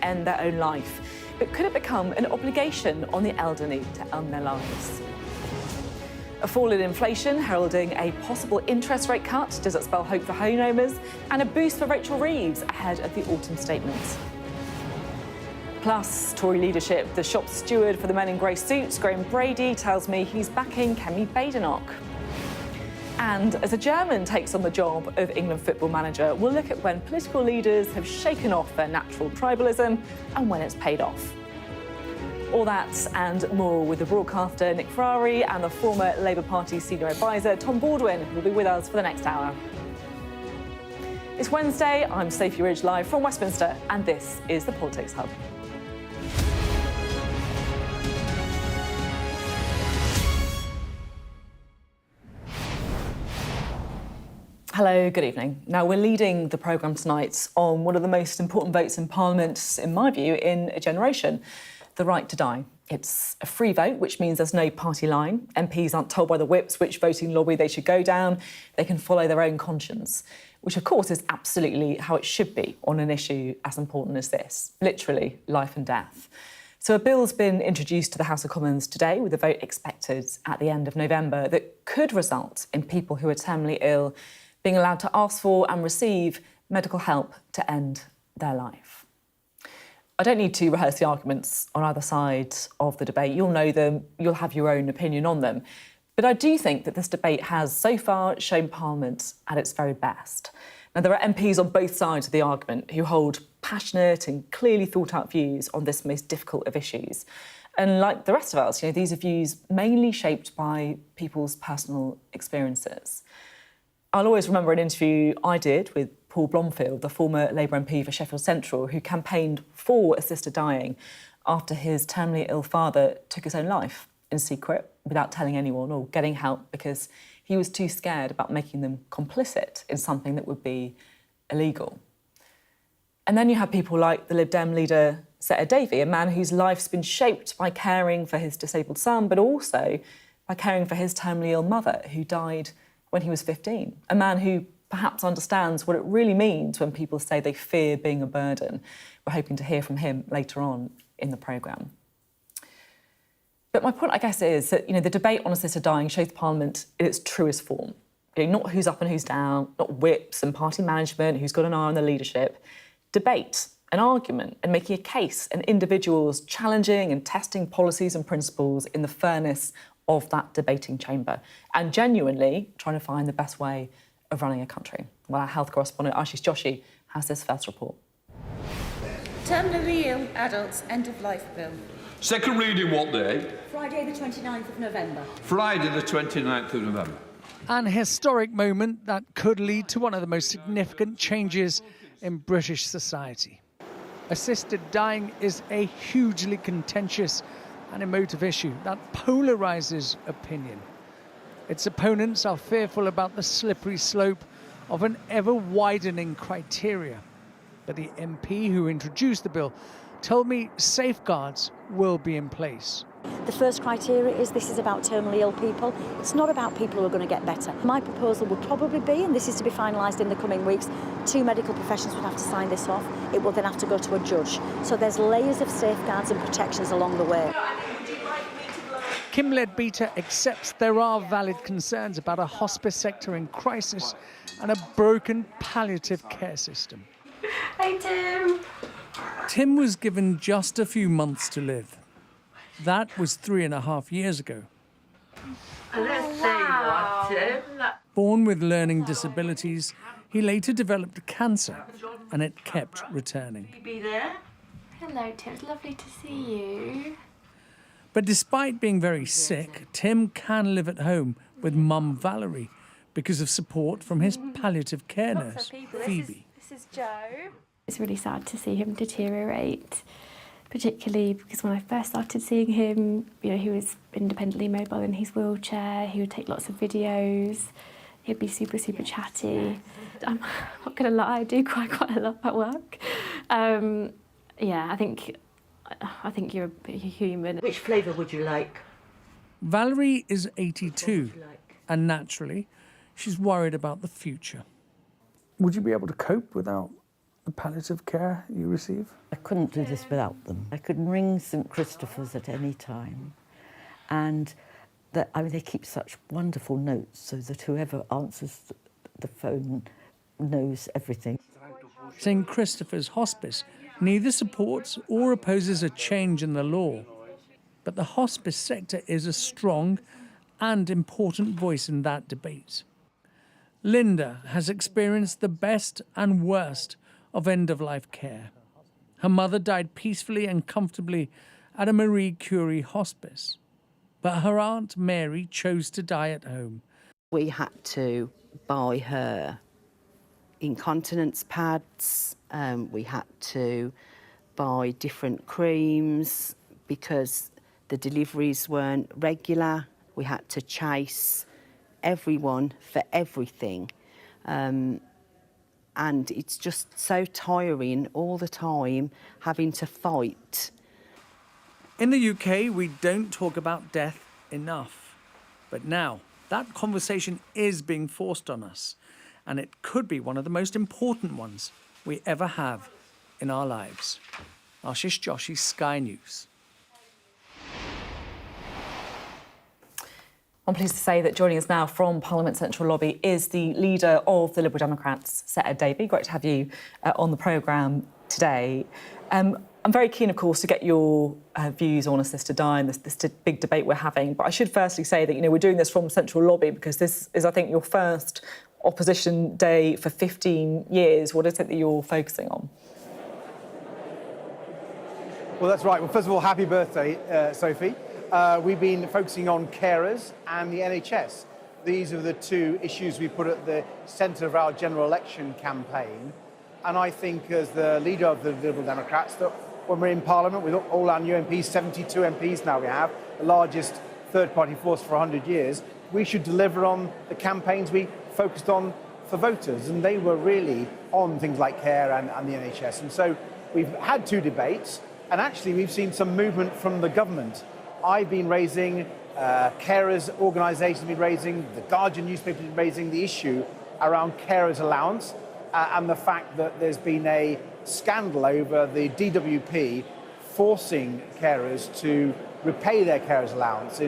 end their own life. But could it become an obligation on the elderly to end their lives? A fall in inflation heralding a possible interest rate cut. Does it spell hope for homeowners? And a boost for Rachel Reeves ahead of the autumn statements. Plus, Tory leadership, the shop steward for the men in grey suits, Brady, tells me he's backing Kemi Badenoch. And as a German takes on the job of England football manager, we'll look at when political leaders have shaken off their natural tribalism and when it's paid off. All that and more with the broadcaster Nick Ferrari and the former Labour Party senior advisor Tom Baldwin, who will be with us for the next hour. It's Wednesday, I'm Sophy Ridge live from Westminster, and this is the Politics Hub. Hello, good evening. Now, we're leading the programme tonight on one of the most important votes in Parliament, in my view, in a generation, the right to die. It's a free vote, which means there's no party line. MPs aren't told by the whips which voting lobby they should go down. They can follow their own conscience, which, of course, is absolutely how it should be on an issue as important as this, literally life and death. So a bill's been introduced to the House of Commons today with a vote expected at the end of November that could result in people who are terminally ill being allowed to ask for and receive medical help to end their life. I don't need to rehearse the arguments on either side of the debate. You'll know them, you'll have your own opinion on them. But I do think that this debate has so far shown Parliament at its very best. Now, there are MPs on both sides of the argument who hold passionate and clearly thought out views on this most difficult of issues. And like the rest of us, these are views mainly shaped by people's personal experiences. I'll always remember an interview I did with Paul Blomfield, the former Labour MP for Sheffield Central, who campaigned for assisted dying after his terminally ill father took his own life in secret without telling anyone or getting help because he was too scared about making them complicit in something that would be illegal. And then you have people like the Lib Dem leader, Sir Ed Davey, a man whose life's been shaped by caring for his disabled son, but also by caring for his terminally ill mother, who died when he was 15, a man who perhaps understands what it really means when people say they fear being a burden. We're hoping to hear from him later on in the programme. But my point, I guess, is that the debate on assisted dying shows Parliament in its truest form. Not who's up and who's down, not whips and party management, who's got an eye on the leadership. Debate, an argument, and making a case, and individuals challenging and testing policies and principles in the furnace of that debating chamber, and genuinely trying to find the best way of running a country. Well, our health correspondent Ashish Joshi has this first report. Terminally ill adults end-of-life bill. Second reading what day? Friday the 29th of November. Friday the 29th of November. An historic moment that could lead to one of the most significant changes in British society. Assisted dying is a hugely contentious and emotive issue that polarises opinion. Its opponents are fearful about the slippery slope of an ever-widening criteria. But the MP who introduced the bill told me safeguards will be in place. The first criteria is this is about terminally ill people. It's not about people who are going to get better. My proposal would probably be, and this is to be finalised in the coming weeks, 2 medical professions would have to sign this off. It will then have to go to a judge. So there's layers of safeguards and protections along the way. Kim Leadbeater accepts there are valid concerns about a hospice sector in crisis and a broken palliative care system. Hey, Tim. Tim was given just a few months to live. That was 3.5 years ago. Let's see what, Tim. Born with learning disabilities, he later developed cancer, and it kept returning. Be there. Hello, Tim. It's lovely to see you. But despite being very sick, Tim can live at home with mum Valerie because of support from his palliative care nurse, Phoebe. This is Joe. It's really sad to see him deteriorate, particularly because when I first started seeing him, he was independently mobile in his wheelchair. He would take lots of videos. He'd be super, super chatty. I'm not going to lie, I do cry quite a lot at work. Yeah, I think you're a human. Which flavour would you like? Valerie is 82, and naturally, she's worried about the future. Would you be able to cope without the palliative care you receive? I couldn't do this without them. I could ring St Christopher's at any time, and they keep such wonderful notes so that whoever answers the phone knows everything. St Christopher's Hospice neither supports or opposes a change in the law, but the hospice sector is a strong and important voice in that debate. Linda has experienced the best and worst of end-of-life care. Her mother died peacefully and comfortably at a Marie Curie hospice, but her Aunt Mary chose to die at home. We had to buy her incontinence pads, we had to buy different creams because the deliveries weren't regular. We had to chase everyone for everything. And it's just so tiring all the time having to fight. In the UK, we don't talk about death enough. But now, that conversation is being forced on us, and it could be one of the most important ones we ever have in our lives. Ashish Joshi, Sky News. I'm pleased to say that joining us now from Parliament Central Lobby is the leader of the Liberal Democrats, Sir Ed Davey. Great to have you on the programme today. I'm very keen, of course, to get your views on assisted dying, this big debate we're having. But I should firstly say that, we're doing this from Central Lobby because this is, I think, your first opposition day for 15 years. What is it that you're focusing on? Well, that's right. Well, first of all, happy birthday, Sophie. We've been focusing on carers and the NHS. These are the two issues we put at the centre of our general election campaign. And I think as the leader of the Liberal Democrats, that when we're in Parliament with all our new MPs, 72 MPs now we have, the largest third-party force for 100 years, we should deliver on the campaigns we focused on for voters. And they were really on things like care and the NHS. And so we've had two debates, and actually we've seen some movement from the government. I've been raising, carers organisations have been raising, the Guardian newspaper has been raising the issue around carers allowance and the fact that there's been a scandal over the DWP forcing carers to repay their carers allowance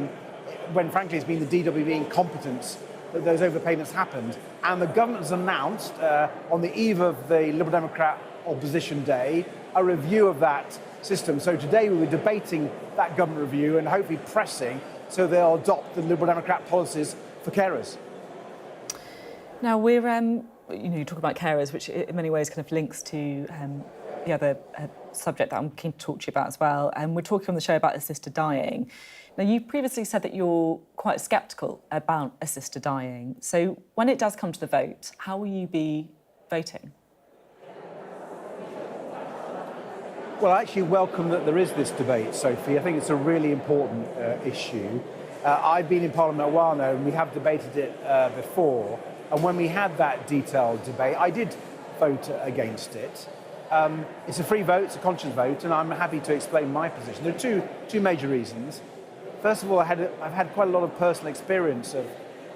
when frankly it's been the DWP incompetence that those overpayments happened. And the government has announced on the eve of the Liberal Democrat opposition day a review of that system. So today we were debating that government review and hopefully pressing so they'll adopt the Liberal Democrat policies for carers. Now we're, you talk about carers, which in many ways kind of links to the other subject that I'm keen to talk to you about as well. And we're talking on the show about assisted dying. Now you previously said that you're quite sceptical about assisted dying. So when it does come to the vote, how will you be voting? Well, I actually welcome that there is this debate, Sophie. I think it's a really important issue. I've been in Parliament a while now, and we have debated it before. And when we had that detailed debate, I did vote against it. It's a free vote, it's a conscious vote, and I'm happy to explain my position. There are two major reasons. First of all, I've had quite a lot of personal experience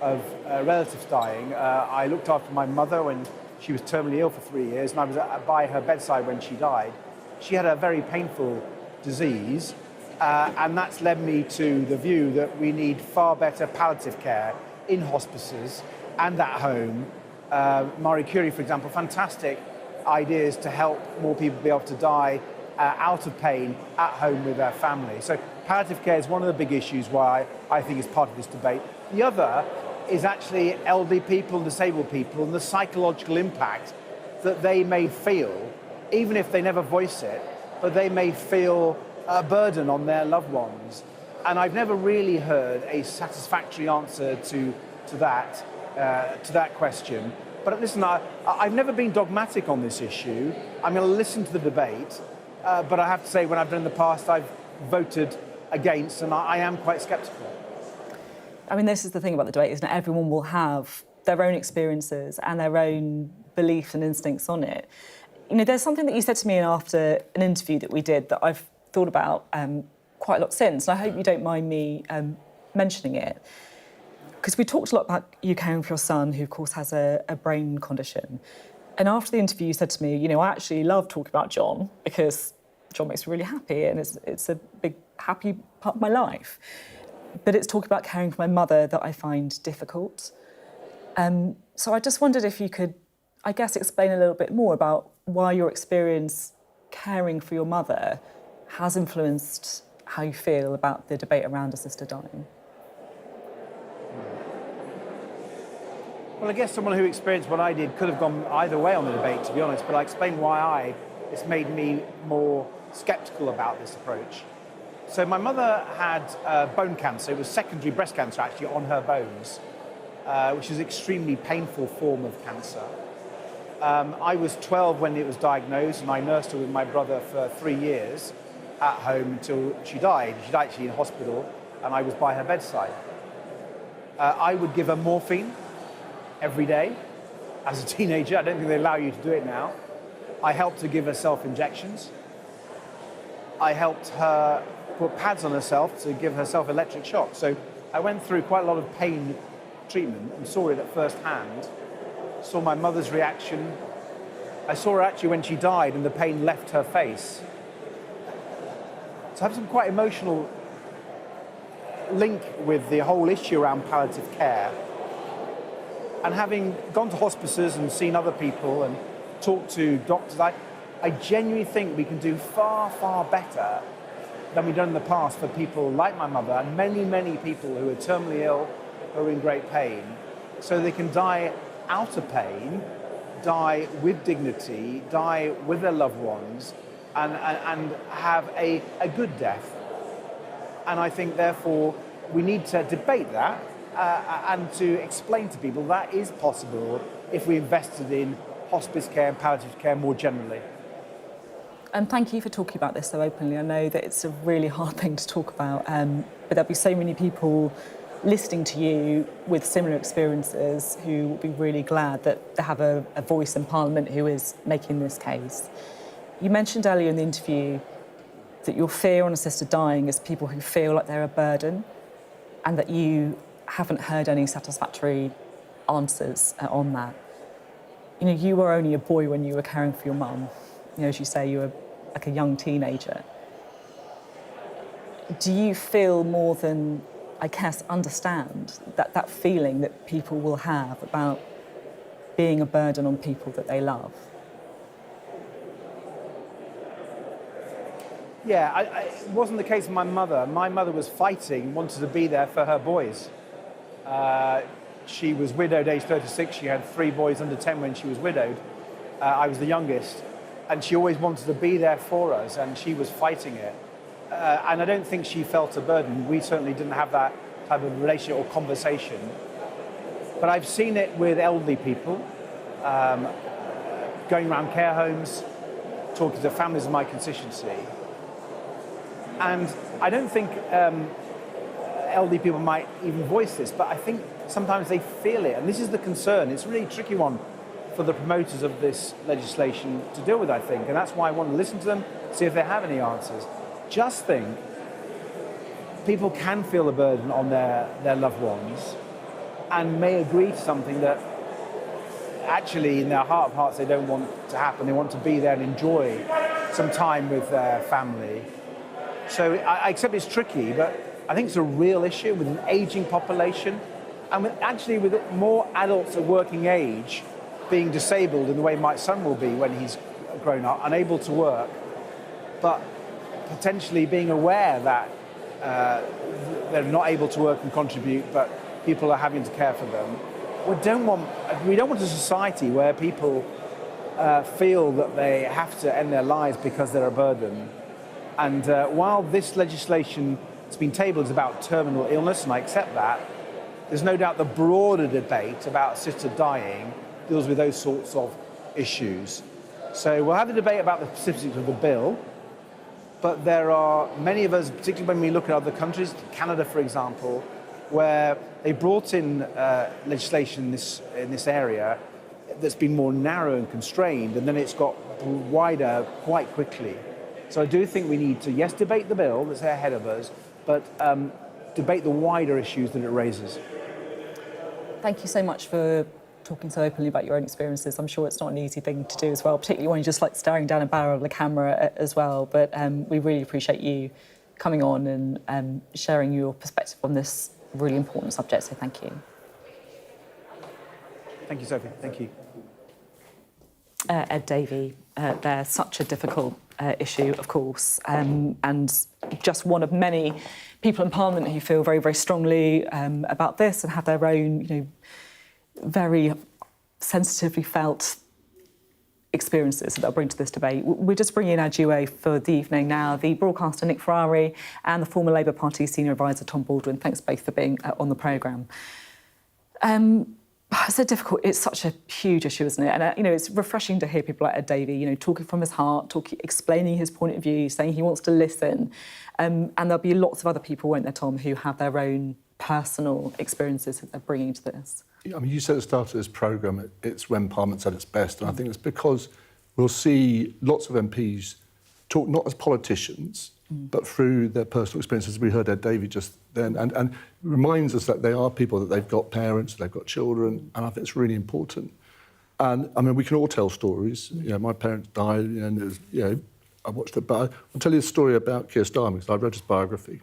of relatives dying. I looked after my mother when she was terminally ill for 3 years, and I was by her bedside when she died. She had a very painful disease, and that's led me to the view that we need far better palliative care in hospices and at home. Marie Curie, for example, fantastic ideas to help more people be able to die out of pain at home with their family. So palliative care is one of the big issues why I think is part of this debate. The other is actually elderly people, disabled people, and the psychological impact that they may feel, even if they never voice it, but they may feel a burden on their loved ones. And I've never really heard a satisfactory answer to that question. But listen, I've never been dogmatic on this issue. I'm going to listen to the debate, but I have to say, when I've done in the past, I've voted against, and I am quite sceptical. I mean, this is the thing about the debate, isn't it? Everyone will have their own experiences and their own beliefs and instincts on it. There's something that you said to me after an interview that we did that I've thought about quite a lot since, and I hope you don't mind me mentioning it. Because we talked a lot about you caring for your son, who, of course, has a brain condition. And after the interview, you said to me, I actually love talking about John because John makes me really happy and it's a big, happy part of my life. But it's talking about caring for my mother that I find difficult. So I just wondered if you could, I guess, explain a little bit more about why your experience caring for your mother has influenced how you feel about the debate around a sister dying. Well, I guess someone who experienced what I did could have gone either way on the debate, to be honest, but I explained why it's made me more sceptical about this approach. So my mother had bone cancer. It was secondary breast cancer, actually, on her bones, which is an extremely painful form of cancer. I was 12 when it was diagnosed, and I nursed her with my brother for 3 years at home until she died. She died actually in hospital, and I was by her bedside. I would give her morphine every day as a teenager. I don't think they allow you to do it now. I helped her give herself injections. I helped her put pads on herself to give herself electric shock. So I went through quite a lot of pain treatment and saw it at first hand. Saw my mother's reaction. I saw her actually when she died and the pain left her face. So I have some quite emotional link with the whole issue around palliative care. And having gone to hospices and seen other people and talked to doctors, I genuinely think we can do far, far better than we've done in the past for people like my mother and many, many people who are terminally ill, who are in great pain, so they can die out of pain, die with dignity, die with their loved ones, and have a good death. And I think, therefore, we need to debate that and to explain to people that is possible if we invested in hospice care and palliative care more generally. And thank you for talking about this so openly. I know that it's a really hard thing to talk about, but there'll be so many people listening to you with similar experiences who will be really glad that they have a voice in Parliament who is making this case. You mentioned earlier in the interview that your fear on a sister dying is people who feel like they're a burden and that you haven't heard any satisfactory answers on that. You were only a boy when you were caring for your mum. As you say, you were like a young teenager. Do you feel more than, I guess, understand that feeling that people will have about being a burden on people that they love? Yeah, it wasn't the case with my mother. My mother was fighting, wanted to be there for her boys. She was widowed, age 36. She had 3 boys under 10 when she was widowed. I was the youngest. And she always wanted to be there for us, and she was fighting it. And I don't think she felt a burden. We certainly didn't have that type of relationship or conversation. But I've seen it with elderly people, going around care homes, talking to families in my constituency. And I don't think elderly people might even voice this, but I think sometimes they feel it. And this is the concern. It's a really tricky one for the promoters of this legislation to deal with, I think. And that's why I want to listen to them, see if they have any answers. Just think, people can feel a burden on their loved ones and may agree to something that actually in their heart of hearts they don't want to happen. They want to be there and enjoy some time with their family. So I accept it's tricky, but I think it's a real issue with an ageing population and with more adults at working age being disabled in the way my son will be when he's grown up, unable to work, but potentially being aware that they're not able to work and contribute, but people are having to care for them. We don't want a society where people feel that they have to end their lives because they're a burden. And while this legislation has been tabled is about terminal illness, and I accept that, there's no doubt the broader debate about assisted dying deals with those sorts of issues. So we'll have a debate about the specifics of the bill, but there are many of us, particularly when we look at other countries, Canada, for example, where they brought in legislation in this area that's been more narrow and constrained, and then it's got wider quite quickly. So I do think we need to, yes, debate the bill that's ahead of us, but debate the wider issues that it raises. Thank you so much for talking so openly about your own experiences. I'm sure it's not an easy thing to do as well, particularly when you're just like staring down a barrel of the camera as well. But we really appreciate you coming on and sharing your perspective on this really important subject. So thank you. Thank you, Sophie. Thank you. Ed Davey, they're such a difficult issue, of course, and just one of many people in Parliament who feel very, very strongly about this and have their own, very sensitively felt experiences that they'll bring to this debate. We're just bringing in our duo for the evening now, the broadcaster Nick Ferrari and the former Labour Party senior advisor Tom Baldwin. Thanks both for being on the programme. It's so difficult. It's such a huge issue, isn't it? And it's refreshing to hear people like Ed Davey, talking from his heart, explaining his point of view, saying he wants to listen. And there'll be lots of other people, won't there, Tom, who have their own personal experiences that they're bringing to this. I mean, you said at the start of this programme, it's when Parliament's at its best, and I think it's because we'll see lots of MPs talk not as politicians, but through their personal experiences. We heard Ed Davey just then, and reminds us that they are people, that they've got parents, they've got children, and I think it's really important. And I mean, we can all tell stories. My parents died, and it was, I watched it, but I'll tell you a story about Keir Starmer, because I read his biography,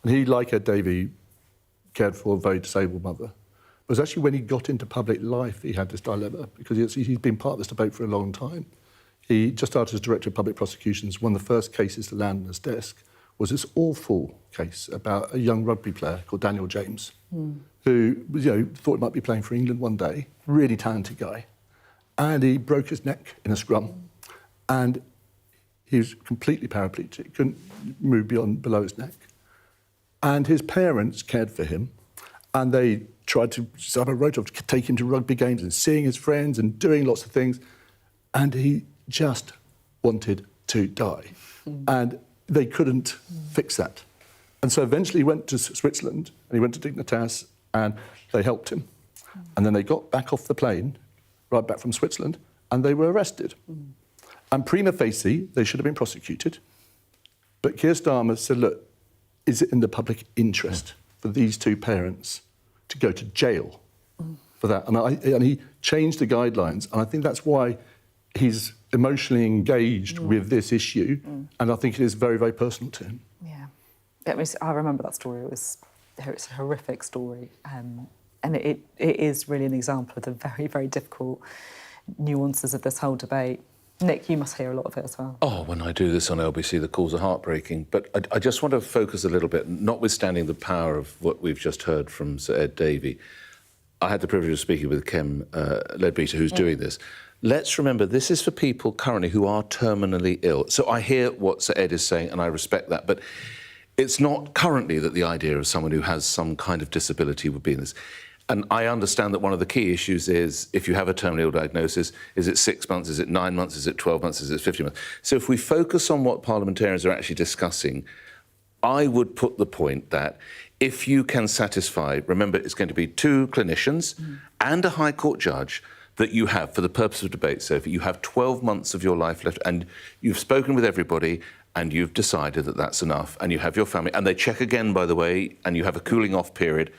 and he, like Ed Davey, cared for a very disabled mother. It was actually when he got into public life he had this dilemma, because he's been part of this debate for a long time. He just started as Director of Public Prosecutions. One of the first cases to land on his desk was this awful case about a young rugby player called Daniel James, who thought he might be playing for England one day, really talented guy, and he broke his neck in a scrum, and he was completely paraplegic, couldn't move below his neck. And his parents cared for him, and they tried to set up a rotor to take him to rugby games and seeing his friends and doing lots of things, and he just wanted to die. And they couldn't fix that. And so eventually he went to Switzerland, and he went to Dignitas, and they helped him. And then they got back off the plane, right back from Switzerland, and they were arrested. And prima facie, they should have been prosecuted. But Keir Starmer said, look, is it in the public interest for these two parents to go to jail for that? And he changed the guidelines, and I think that's why he's emotionally engaged with this issue, and I think it is very, very personal to him. Yeah, I remember that story. It's a horrific story, and it is really an example of the very, very difficult nuances of this whole debate. Nick, you must hear a lot of it as well. Oh, when I do this on LBC, the calls are heartbreaking. But I just want to focus a little bit, notwithstanding the power of what we've just heard from Sir Ed Davey. I had the privilege of speaking with Kem Leadbeater, who's doing this. Let's remember, this is for people currently who are terminally ill. So I hear what Sir Ed is saying, and I respect that, but it's not currently that the idea of someone who has some kind of disability would be in this. And I understand that one of the key issues is, if you have a terminally ill diagnosis, is it 6 months, is it 9 months, is it 12 months, is it 15 months? So if we focus on what parliamentarians are actually discussing, I would put the point that if you can satisfy, remember, it's going to be two clinicians and a High Court judge that you have, for the purpose of debate, Sophie, you have 12 months of your life left, and you've spoken with everybody, and you've decided that that's enough, and you have your family, and they check again, by the way, and you have a cooling off period.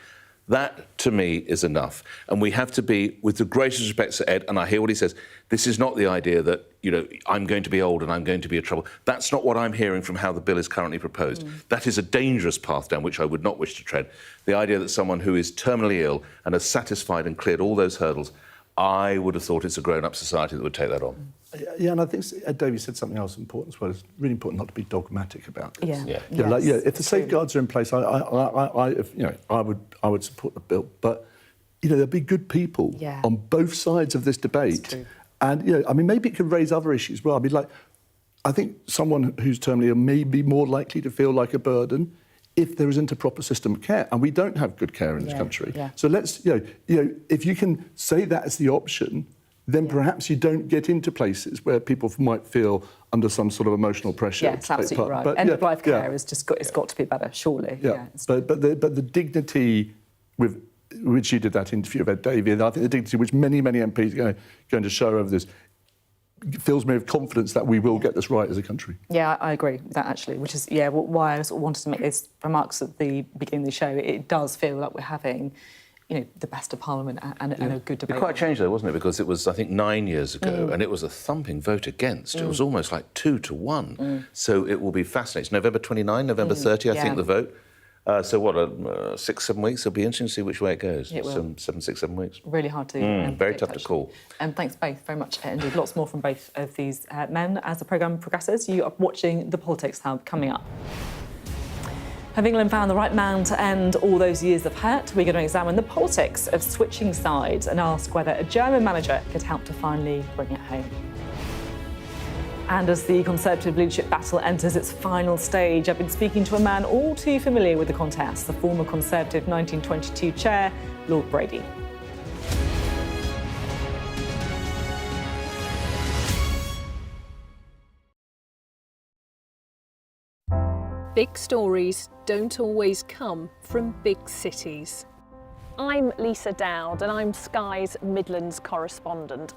That, to me, is enough. And we have to be, with the greatest respect to Ed, and I hear what he says, this is not the idea that, I'm going to be old and I'm going to be in trouble. That's not what I'm hearing from how the bill is currently proposed. That is a dangerous path down which I would not wish to tread. The idea that someone who is terminally ill and has satisfied and cleared all those hurdles, I would have thought it's a grown-up society that would take that on. Yeah, and I think Ed Davey said something else important as well. It's really important not to be dogmatic about this. Yeah. If the safeguards are in place, I would support the bill. But there'll be good people on both sides of this debate, and maybe it could raise other issues. Well, I think someone who's terminally ill may be more likely to feel like a burden if there isn't a proper system of care, and we don't have good care in this country. So let's, if you can say that as the option, then perhaps you don't get into places where people might feel under some sort of emotional pressure. Yeah, it's absolutely right. End-of-life care has just it's got to be better, surely. But the dignity with which you did that interview with Ed Davey, and I think the dignity which many MPs are going to show over this, fills me with confidence that we will get this right as a country. Yeah, I agree with that, actually, which is, why I sort of wanted to make these remarks at the beginning of the show. It does feel like we're having the best of Parliament and a good debate. It quite changed, though, wasn't it? Because it was, I think, 9 years ago, and it was a thumping vote against. It was almost like 2-1. So it will be fascinating. It's November 29, November 30, I think, the vote. So what, 6-7 weeks? It'll be interesting to see which way it goes. It will. 6-7 weeks. Really hard to very predict, tough to call. And thanks both very much indeed. Lots more from both of these men. As the programme progresses, you are watching the Politics Hub coming up. Have England found the right man to end all those years of hurt? We're going to examine the politics of switching sides and ask whether a German manager could help to finally bring it home. And as the Conservative leadership battle enters its final stage, I've been speaking to a man all too familiar with the contest, the former Conservative 1922 chair, Lord Brady. Big stories don't always come from big cities. I'm Lisa Dowd and I'm Sky's Midlands correspondent.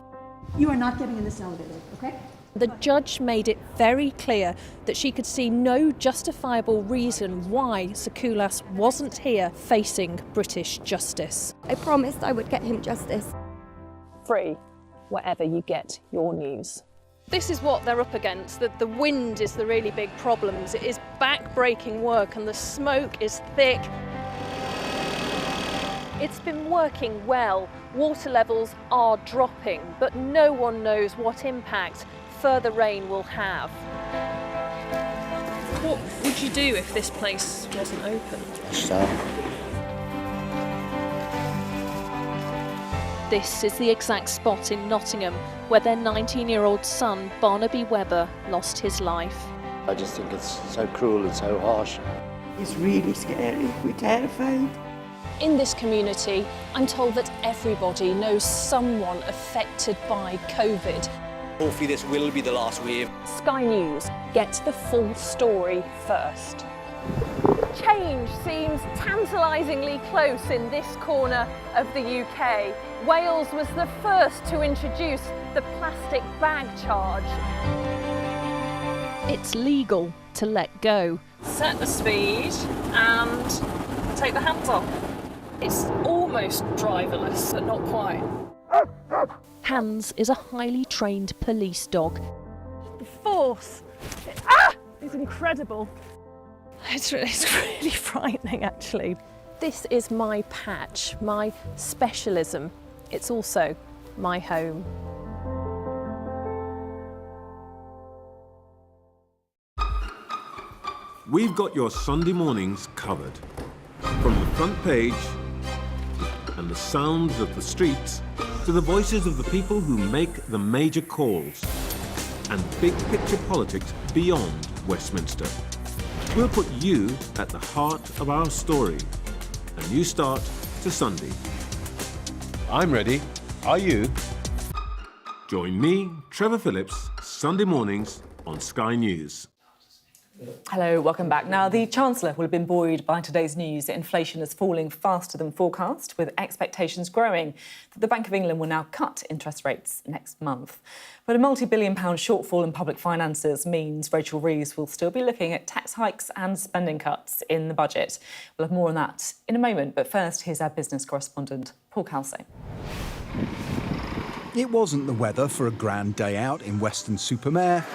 You are not getting in this elevator, okay? The judge made it very clear that she could see no justifiable reason why Sakulas wasn't here facing British justice. I promised I would get him justice. Free, wherever you get your news. This is what they're up against. The wind is the really big problem. It is back-breaking work and the smoke is thick. It's been working well. Water levels are dropping, but no one knows what impact further rain will have. What would you do if this place wasn't open? This is the exact spot in Nottingham where their 19-year-old son, Barnaby Webber, lost his life. I just think it's so cruel and so harsh. It's really scary. We're terrified. In this community, I'm told that everybody knows someone affected by COVID. Hopefully this will be the last wave. Sky News gets the full story first. Change seems tantalisingly close in this corner of the UK. Wales was the first to introduce the plastic bag charge. It's legal to let go. Set the speed and take the hands off. It's almost driverless, but not quite. Hans is a highly trained police dog. The force is incredible. It's really frightening, actually. This is my patch, my specialism. It's also my home. We've got your Sunday mornings covered. From the front page and the sounds of the streets to the voices of the people who make the major calls and big picture politics beyond Westminster. We'll put you at the heart of our story. A new start to Sunday. I'm ready. Are you? Join me, Trevor Phillips, Sunday mornings on Sky News. Hello, welcome back. Now, the Chancellor will have been buoyed by today's news that inflation is falling faster than forecast, with expectations growing that the Bank of England will now cut interest rates next month. But a multi-billion-pound shortfall in public finances means Rachel Reeves will still be looking at tax hikes and spending cuts in the budget. We'll have more on that in a moment, but first, here's our business correspondent, Paul Calsey. It wasn't the weather for a grand day out in Weston-super-Mare,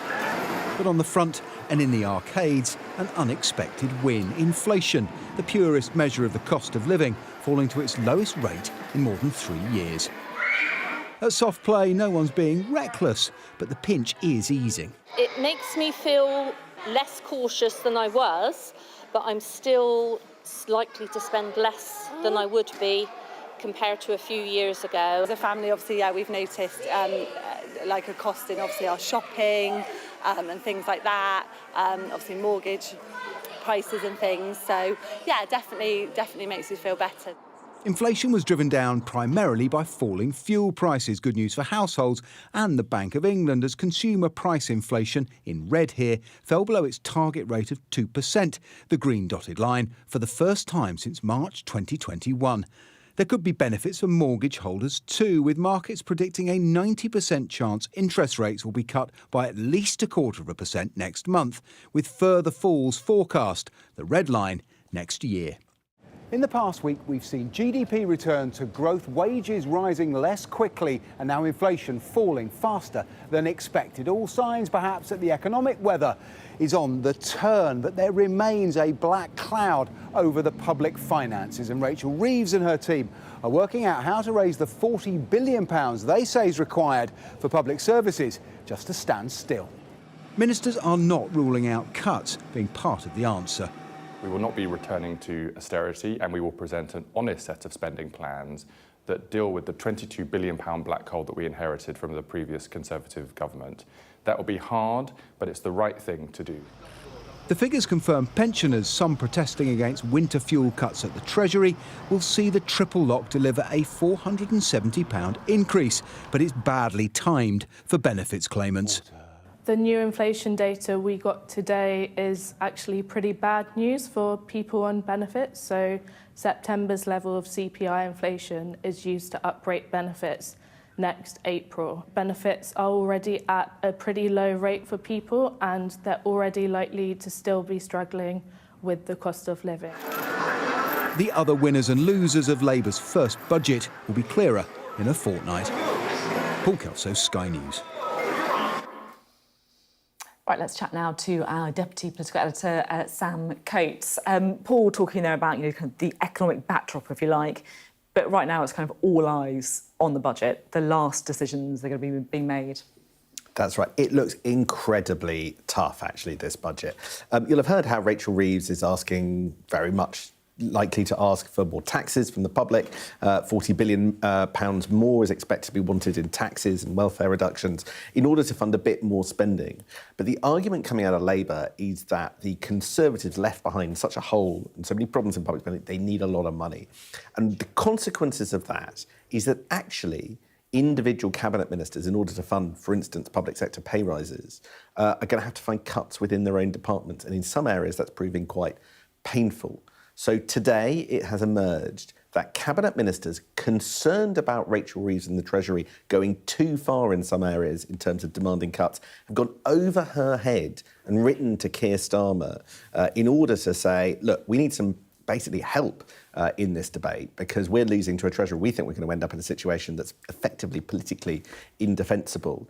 but on the front and in the arcades, an unexpected win. Inflation, the purest measure of the cost of living, falling to its lowest rate in more than 3 years. At soft play, no one's being reckless, but the pinch is easing. It makes me feel less cautious than I was, but I'm still likely to spend less than I would be compared to a few years ago. As a family, obviously, we've noticed like a cost in obviously our shopping and things like that, obviously mortgage prices and things. So, yeah, definitely makes me feel better. Inflation was driven down primarily by falling fuel prices, good news for households and the Bank of England, as consumer price inflation, in red here, fell below its target rate of 2%, the green dotted line, for the first time since March 2021. There could be benefits for mortgage holders too, with markets predicting a 90% chance interest rates will be cut by at least 0.25% next month, with further falls forecast, the red line, next year. In the past week, we've seen GDP return to growth, wages rising less quickly, and now inflation falling faster than expected. All signs, perhaps, that the economic weather is on the turn, but there remains a black cloud over the public finances, and Rachel Reeves and her team are working out how to raise the £40 billion they say is required for public services just to stand still. Ministers are not ruling out cuts being part of the answer. We will not be returning to austerity, and we will present an honest set of spending plans that deal with the £22 billion black hole that we inherited from the previous Conservative government. That will be hard, but it's the right thing to do. The figures confirm pensioners, some protesting against winter fuel cuts at the Treasury, will see the triple lock deliver a £470 increase, but it's badly timed for benefits claimants. The new inflation data we got today is actually pretty bad news for people on benefits. So September's level of CPI inflation is used to uprate benefits next April. Benefits are already at a pretty low rate for people, and they're already likely to still be struggling with the cost of living. The other winners and losers of Labour's first budget will be clearer in a fortnight. Paul Kelso, Sky News. Right, let's chat now to our Deputy Political Editor, Sam Coates. Paul talking there about kind of the economic backdrop, if you like, but right now it's kind of all eyes on the budget. The last decisions that are going to be being made. That's right. It looks incredibly tough, actually, this budget. You'll have heard how Rachel Reeves is asking, very much likely to ask for more taxes from the public. £40 billion more is expected to be wanted in taxes and welfare reductions in order to fund a bit more spending. But the argument coming out of Labour is that the Conservatives left behind such a hole and so many problems in public spending, they need a lot of money. And the consequences of that is that actually individual cabinet ministers, in order to fund, for instance, public sector pay rises, are going to have to find cuts within their own departments. And in some areas, that's proving quite painful. So today it has emerged that cabinet ministers concerned about Rachel Reeves and the Treasury going too far in some areas in terms of demanding cuts have gone over her head and written to Keir Starmer in order to say, look, we need some basically help in this debate because we're losing to a Treasury. We think we're going to end up in a situation that's effectively politically indefensible.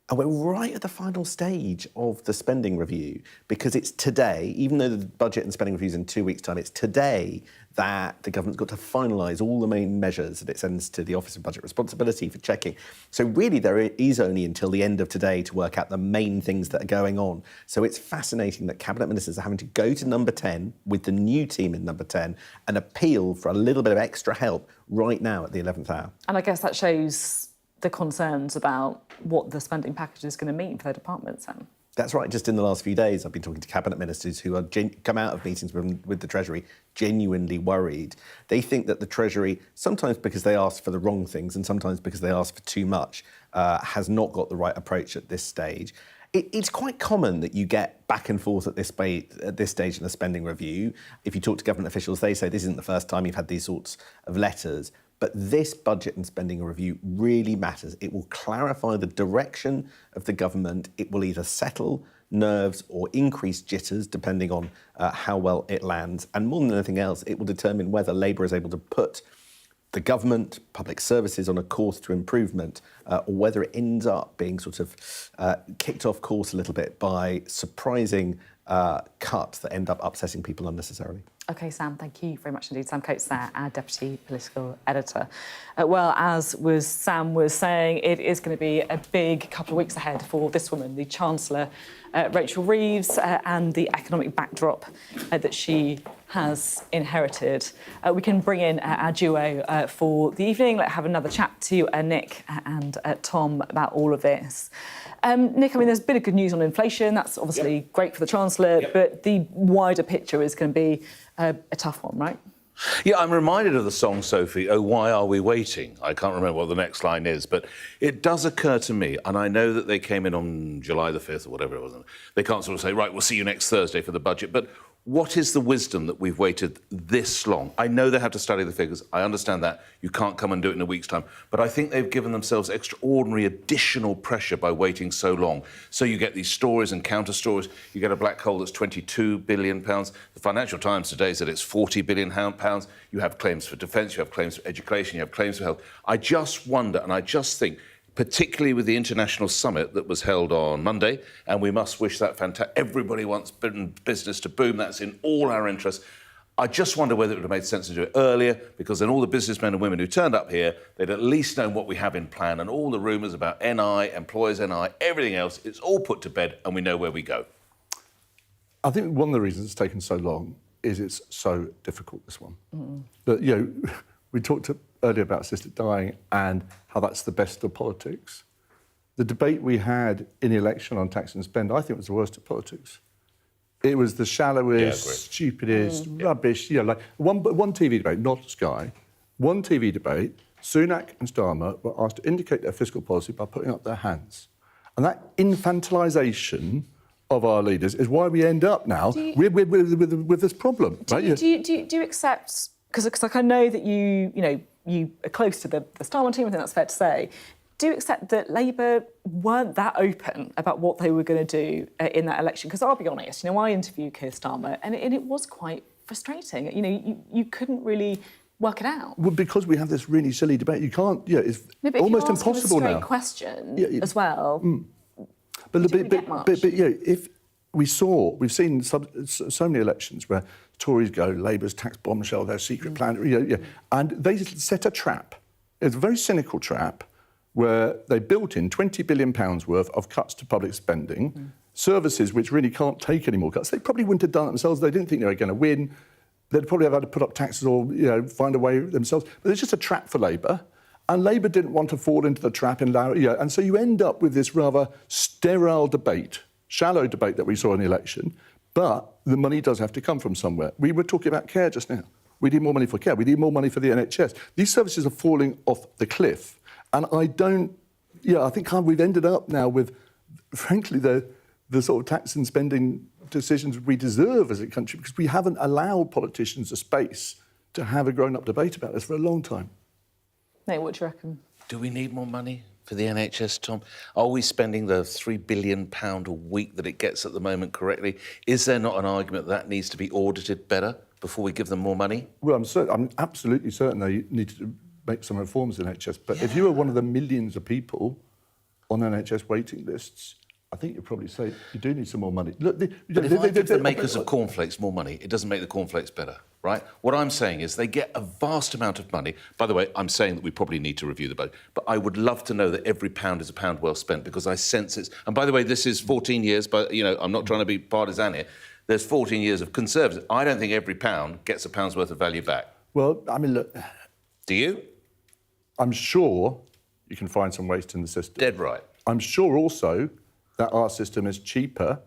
And we're right at the final stage of the spending review because it's today, even though the budget and spending review is in 2 weeks' time, it's today that the government's got to finalise all the main measures that it sends to the Office of Budget Responsibility for checking. So really there is only until the end of today to work out the main things that are going on. So it's fascinating that cabinet ministers are having to go to number 10 with the new team in number 10 and appeal for a little bit of extra help right now at the 11th hour. And I guess that shows the concerns about what the spending package is going to mean for their departments, Sam. That's right. Just in the last few days, I've been talking to cabinet ministers who are come out of meetings with the Treasury genuinely worried. They think that the Treasury, sometimes because they ask for the wrong things and sometimes because they ask for too much, has not got the right approach at this stage. It's quite common that you get back and forth at this stage in the spending review. If you talk to government officials, they say this isn't the first time you've had these sorts of letters. But this budget and spending review really matters. It will clarify the direction of the government. It will either settle nerves or increase jitters, depending on how well it lands. And more than anything else, it will determine whether Labour is able to put the government, public services on a course to improvement, or whether it ends up being sort of kicked off course a little bit by surprising cuts that end up upsetting people unnecessarily. OK, Sam, thank you very much indeed. Sam Coates there, our Deputy Political Editor. Well, as Sam was saying, it is going to be a big couple of weeks ahead for this woman, the Chancellor, Rachel Reeves, and the economic backdrop that she has inherited. We can bring in our duo for the evening. Let's have another chat to Nick and Tom about all of this. Nick, I mean, there's a bit of good news on inflation. That's obviously great for the Chancellor, but the wider picture is going to be a tough one, right? Yeah, I'm reminded of the song, Sophie, Oh, Why Are We Waiting? I can't remember what the next line is, but it does occur to me, and I know that they came in on July the 5th or whatever it was. They can't sort of say, right, we'll see you next Thursday for the budget, but What is the wisdom that we've waited this long? I know they have to study the figures. I understand that. You can't come and do it in a week's time. But I think they've given themselves extraordinary additional pressure by waiting so long. So you get these stories and counter-stories. You get a black hole that's £22 billion. The Financial Times today said it's £40 billion. You have claims for defence, you have claims for education, you have claims for health. I just wonder, and I just think, particularly with the international summit that was held on Monday, and we must wish that fantastic. Everybody wants business to boom. That's in all our interests. I just wonder whether it would have made sense to do it earlier, because then all the businessmen and women who turned up here, they'd at least known what we have in plan, and all the rumours about NI, employers NI, everything else, it's all put to bed and we know where we go. I think one of the reasons it's taken so long is it's so difficult, this one. But, you know, we talked earlier about assisted dying and how that's the best of politics. The debate we had in the election on tax and spend, I think, was the worst of politics. It was the shallowest, stupidest, rubbish. You know, like one TV debate, not Sky, one TV debate, Sunak and Starmer were asked to indicate their fiscal policy by putting up their hands. And that infantilisation of our leaders is why we end up now with this problem. Do you accept, because like I know that you are close to the Starmer team, I think that's fair to say. Do you accept that Labour weren't that open about what they were going to do in that election? Because I'll be honest, I interviewed Keir Starmer and it was quite frustrating. You couldn't really work it out. Well, because we have this really silly debate, you can't. Yeah, it's almost impossible now. If you ask a straight question as well. But if we've seen so many elections where Tories go, Labour's tax bombshell, their secret plan, and they set a trap. It's a very cynical trap where they built in £20 billion worth of cuts to public spending, services which really can't take any more cuts. They probably wouldn't have done it themselves. They didn't think they were going to win. They'd probably have had to put up taxes or find a way themselves. But it's just a trap for Labour. And Labour didn't want to fall into the trap and so you end up with this rather sterile debate, shallow debate that we saw in the election, but the money does have to come from somewhere. We were talking about care just now. We need more money for care. We need more money for the NHS. These services are falling off the cliff. And I think we've ended up now with, frankly, the sort of tax and spending decisions we deserve as a country, because we haven't allowed politicians a space to have a grown-up debate about this for a long time. Nate, what do you reckon? Do we need more money for the NHS, Tom? Are we spending the £3 billion a week that it gets at the moment correctly? Is there not an argument that needs to be audited better before we give them more money? Well, I'm absolutely certain they need to make some reforms in NHS. But if you were one of the millions of people on NHS waiting lists, I think you'd probably say you do need some more money. Look, but if I give the makers of cornflakes more money, it doesn't make the cornflakes better, right? What I'm saying is they get a vast amount of money. By the way, I'm saying that we probably need to review the budget, but I would love to know that every pound is a pound well spent, because I sense it's... And by the way, this is 14 years, but, I'm not trying to be partisan here. There's 14 years of Conservatives. I don't think every pound gets a pound's worth of value back. Well, I mean, look... Do you? I'm sure you can find some waste in the system. Dead right. I'm sure also that our system is cheaper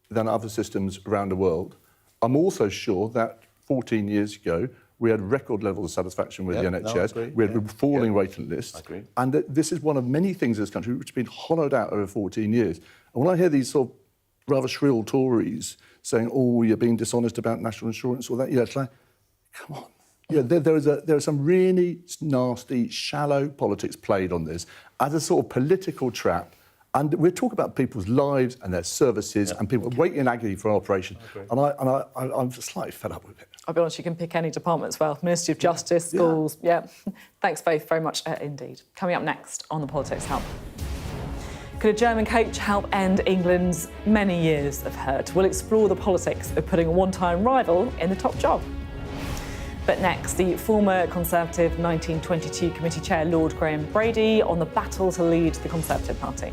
than other systems around the world. I'm also sure that 14 years ago, we had record levels of satisfaction with the NHS. We had falling waiting lists. And this is one of many things in this country which has been hollowed out over 14 years. And when I hear these sort of rather shrill Tories saying, oh, you're being dishonest about national insurance or that, it's like, come on. Yeah, there is some really nasty, shallow politics played on this as a sort of political trap. And we're talking about people's lives and their services and people waiting in agony for an operation. And I'm just slightly fed up with it. I'll be honest, you can pick any department as well. Ministry of Justice, schools, Thanks both very much indeed. Coming up next on the Politics Hub. Could a German coach help end England's many years of hurt? We'll explore the politics of putting a one-time rival in the top job. But next, the former Conservative 1922 committee chair, Lord Graham Brady, on the battle to lead the Conservative Party.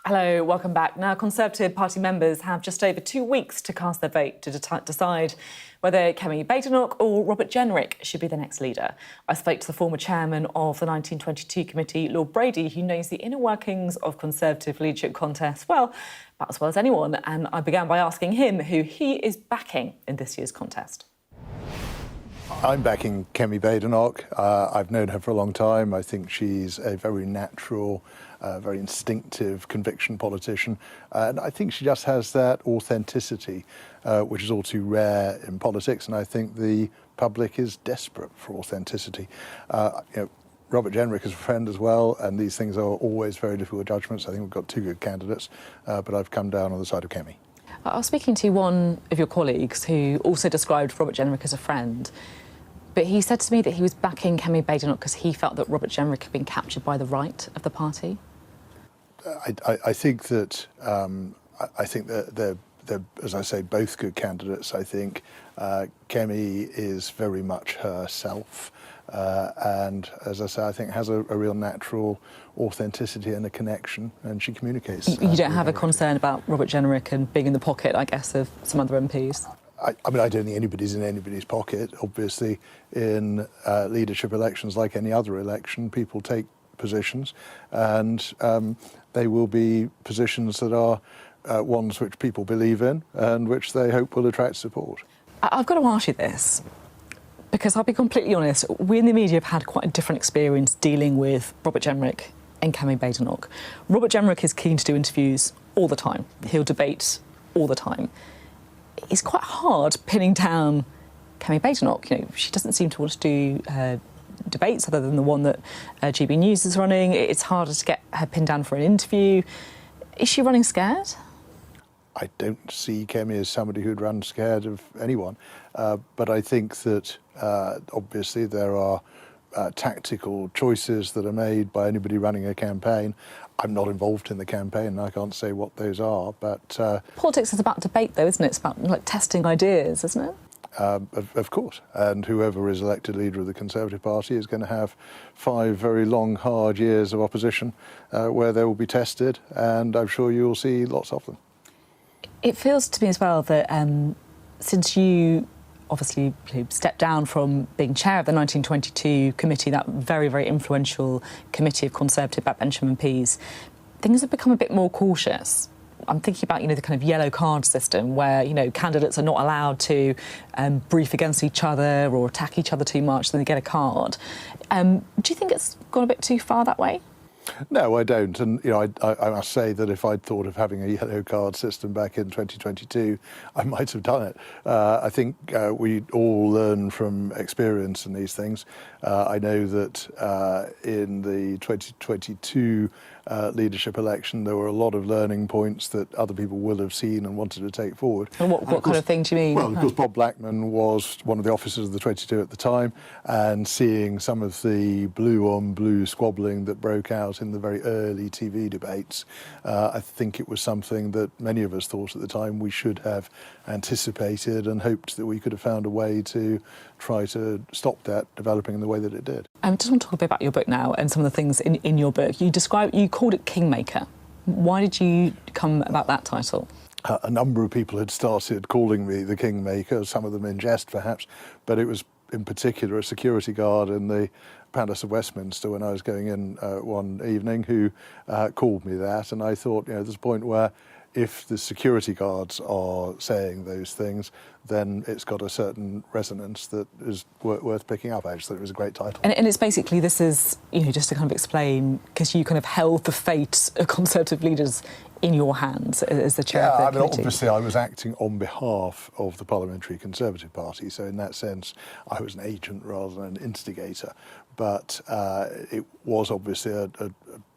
Hello, welcome back. Now, Conservative Party members have just over 2 weeks to cast their vote to decide whether Kemi Badenoch or Robert Jenrick should be the next leader. I spoke to the former chairman of the 1922 committee, Lord Brady, who knows the inner workings of Conservative leadership contests well as anyone, and I began by asking him who he is backing in this year's contest. I'm backing Kemi Badenoch. I've known her for a long time. I think she's a very natural, very instinctive conviction politician. And I think she just has that authenticity, which is all too rare in politics. And I think the public is desperate for authenticity. Robert Jenrick is a friend as well, and these things are always very difficult judgments. I think we've got two good candidates, but I've come down on the side of Kemi. I was speaking to one of your colleagues who also described Robert Jenrick as a friend, but he said to me that he was backing Kemi Badenoch because he felt that Robert Jenrick had been captured by the right of the party. I think that they're, as I say, both good candidates. I think Kemi is very much herself, and as I say, I think has a real natural authenticity and a connection, and she communicates. You don't have a concern about Robert Jenrick and being in the pocket, I guess, of some other MPs? I mean, I don't think anybody's in anybody's pocket. Obviously, in leadership elections, like any other election, people take positions, and they will be positions that are ones which people believe in and which they hope will attract support. I've got to ask you this, because I'll be completely honest, we in the media have had quite a different experience dealing with Robert Jenrick and Kemi Badenoch. Robert Jenrick is keen to do interviews all the time. He'll debate all the time. It's quite hard pinning down Kemi Badenoch. She doesn't seem to want to do debates other than the one that GB News is running. It's harder to get her pinned down for an interview. Is she running scared? I don't see Kemi as somebody who'd run scared of anyone, but I think that obviously there are tactical choices that are made by anybody running a campaign. I'm not involved in the campaign, and I can't say what those are, but... Politics is about debate, though, isn't it? It's about testing ideas, isn't it? Of course, and whoever is elected leader of the Conservative Party is going to have 5 very long, hard years of opposition where they will be tested, and I'm sure you'll see lots of them. It feels to me as well that since you obviously stepped down from being chair of the 1922 committee, that very, very influential committee of Conservative backbench MPs, things have become a bit more cautious. I'm thinking about, the kind of yellow card system where, candidates are not allowed to brief against each other or attack each other too much, then they get a card. Do you think it's gone a bit too far that way? No, I don't. And, I must say that if I'd thought of having a yellow card system back in 2022, I might have done it. I think we all learn from experience in these things. I know that in the 2022 leadership election, there were a lot of learning points that other people will have seen and wanted to take forward. And what kind of thing do you mean? Well, of course, Bob Blackman was one of the officers of the 22 at the time, and seeing some of the blue-on-blue squabbling that broke out in the very early TV debates, I think it was something that many of us thought at the time we should have anticipated and hoped that we could have found a way to try to stop that developing in the way that it did. I just want to talk a bit about your book now and some of the things in your book. You called it Kingmaker. Why did you come about that title? A number of people had started calling me the Kingmaker, some of them in jest perhaps, but it was in particular a security guard in the Palace of Westminster when I was going in one evening who called me that, and I thought, there's a point where if the security guards are saying those things, then it's got a certain resonance that is worth picking up. I just thought it was a great title. And it's basically, this is, just to kind of explain, because you kind of held the fate of Conservative leaders in your hands as the chair of the committee. Obviously I was acting on behalf of the Parliamentary Conservative Party, so in that sense I was an agent rather than an instigator. But it was obviously a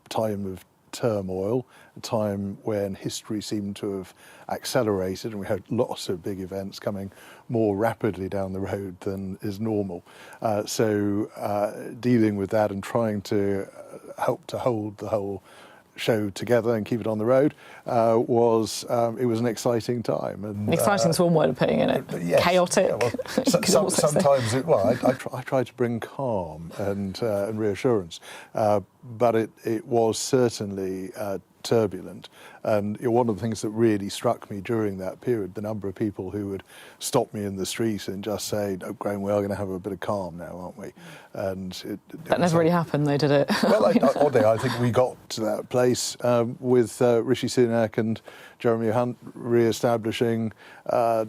time of turmoil, a time when history seemed to have accelerated and we had lots of big events coming more rapidly down the road than is normal. So dealing with that and trying to help to hold the whole show together and keep it on the road was an exciting time. And, exciting is one word of putting in it. Yes, chaotic. Yeah, well, sometimes I try to bring calm and reassurance, but it was certainly turbulent. And one of the things that really struck me during that period, the number of people who would stop me in the street and just say, "Oh, Graham, we are going to have a bit of calm now, aren't we?" And that never really happened, though, did it? Well, oddly, I think we got to that place with Rishi Sunak and Jeremy Hunt re-establishing a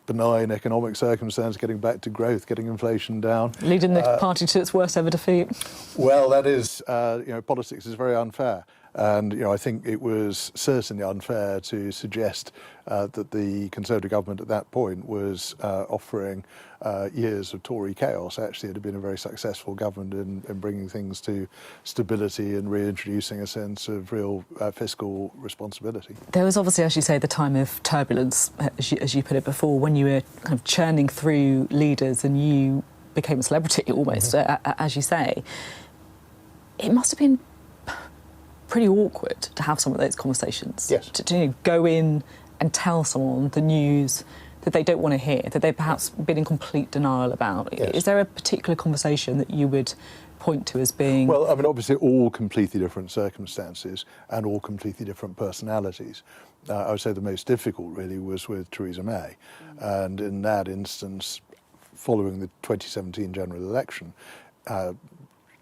benign economic circumstance, getting back to growth, getting inflation down. Leading the party to its worst ever defeat. Well, that is, politics is very unfair. And, I think it was certainly unfair to suggest that the Conservative government at that point was offering years of Tory chaos. Actually, it had been a very successful government in bringing things to stability and reintroducing a sense of real fiscal responsibility. There was obviously, as you say, the time of turbulence, as you put it before, when you were kind of churning through leaders and you became a celebrity almost, as you say. It must have been pretty awkward to have some of those conversations. Yes. To go in and tell someone the news that they don't want to hear, that they've perhaps been in complete denial about. Yes. Is there a particular conversation that you would point to as being... Well, I mean, obviously all completely different circumstances and all completely different personalities. I would say the most difficult really was with Theresa May. And in that instance, following the 2017 general election,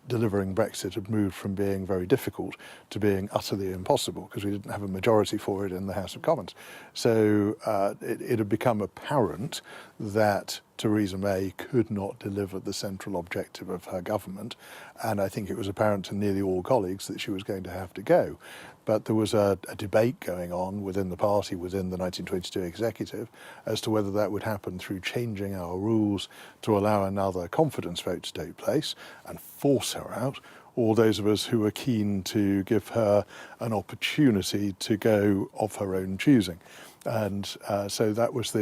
delivering Brexit had moved from being very difficult to being utterly impossible because we didn't have a majority for it in the House of Commons. So it had become apparent that Theresa May could not deliver the central objective of her government, and I think it was apparent to nearly all colleagues that she was going to have to go. But there was a debate going on within the party, within the 1922 executive, as to whether that would happen through changing our rules to allow another confidence vote to take place and force her out, or those of us who were keen to give her an opportunity to go of her own choosing. And so that was